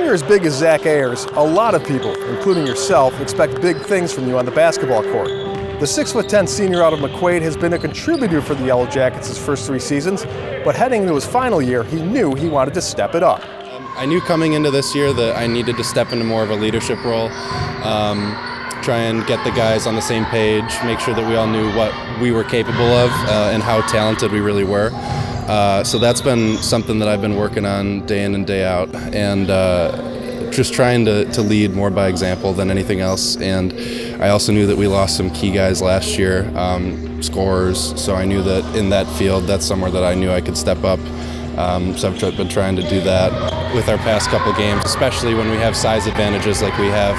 player as big as Zack Ayers, a lot of people, including yourself, expect big things from you on the basketball court. The 6'10" senior out of McQuaid has been a contributor for the Yellow Jackets his first 3 seasons, but heading into his final year, he knew he wanted to step it up. I knew coming into this year that I needed to step into more of a leadership role, try and get the guys on the same page, make sure that we all knew what we were capable of and how talented we really were. So that's been something that I've been working on day in and day out, and just trying to lead more by example than anything else. And I also knew that we lost some key guys last year, scorers, so I knew that in that field, that's somewhere that I knew I could step up. So I've been trying to do that with our past couple games, especially when we have size advantages like we have,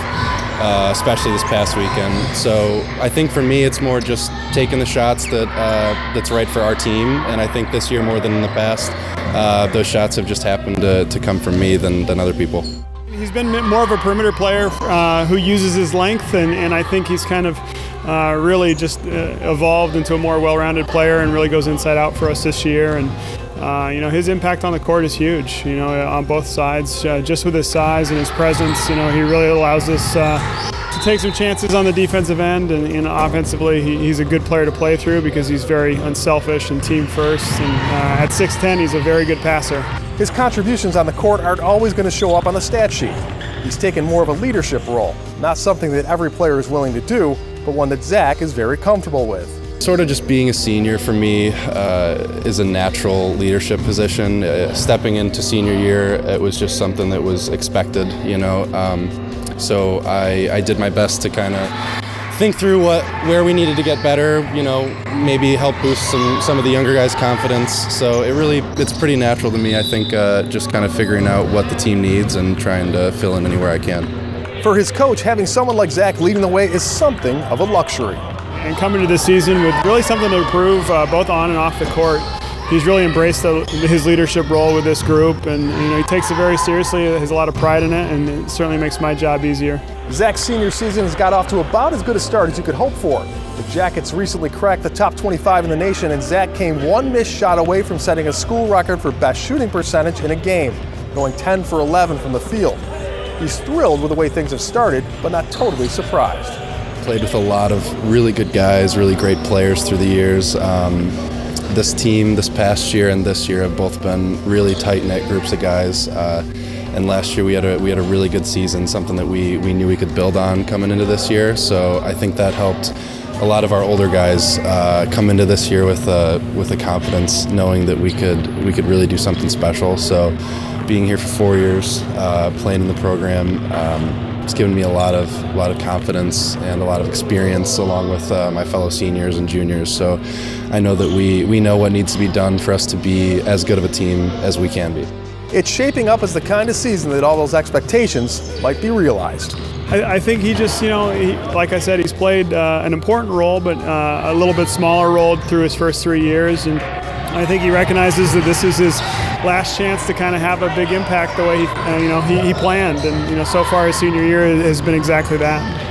especially this past weekend. So I think for me, it's more just taking the shots that's right for our team, and I think this year more than in the past, those shots have just happened to come from me than other people. He's been more of a perimeter player who uses his length, and I think he's kind of really just evolved into a more well-rounded player and really goes inside out for us this year. And his impact on the court is huge, on both sides. Just with his size and his presence, he really allows us to take some chances on the defensive end, and offensively he's a good player to play through because he's very unselfish and team first, and at 6'10" he's a very good passer. His contributions on the court aren't always going to show up on the stat sheet. He's taken more of a leadership role, not something that every player is willing to do, but one that Zack is very comfortable with. Sort of just being a senior for me is a natural leadership position. Stepping into senior year, it was just something that was expected, So I did my best to kind of think through where we needed to get better, maybe help boost some of the younger guys' confidence. So it's pretty natural to me, I think, just kind of figuring out what the team needs and trying to fill in anywhere I can. For his coach, having someone like Zack leading the way is something of a luxury. And coming to this season with really something to prove, both on and off the court. He's really embraced his leadership role with this group, and he takes it very seriously. He has a lot of pride in it, and it certainly makes my job easier. Zack's senior season has got off to about as good a start as you could hope for. The Jackets recently cracked the top 25 in the nation, and Zack came one missed shot away from setting a school record for best shooting percentage in a game, going 10 for 11 from the field. He's thrilled with the way things have started, but not totally surprised. Played with a lot of really good guys, really great players through the years. This team this past year and this year have both been really tight-knit groups of guys. And last year we had a really good season, something that we knew we could build on coming into this year. So I think that helped a lot of our older guys come into this year with a confidence, knowing that we could really do something special. So being here for 4 years, playing in the program, it's given me a lot of confidence and a lot of experience along with my fellow seniors and juniors. So I know that we know what needs to be done for us to be as good of a team as we can be. It's shaping up as the kind of season that all those expectations might be realized. I think he just, like I said, he's played an important role, but a little bit smaller role through his first 3 years. And I think he recognizes that this is his last chance to kind of have a big impact the way he planned. And so far his senior year has been exactly that.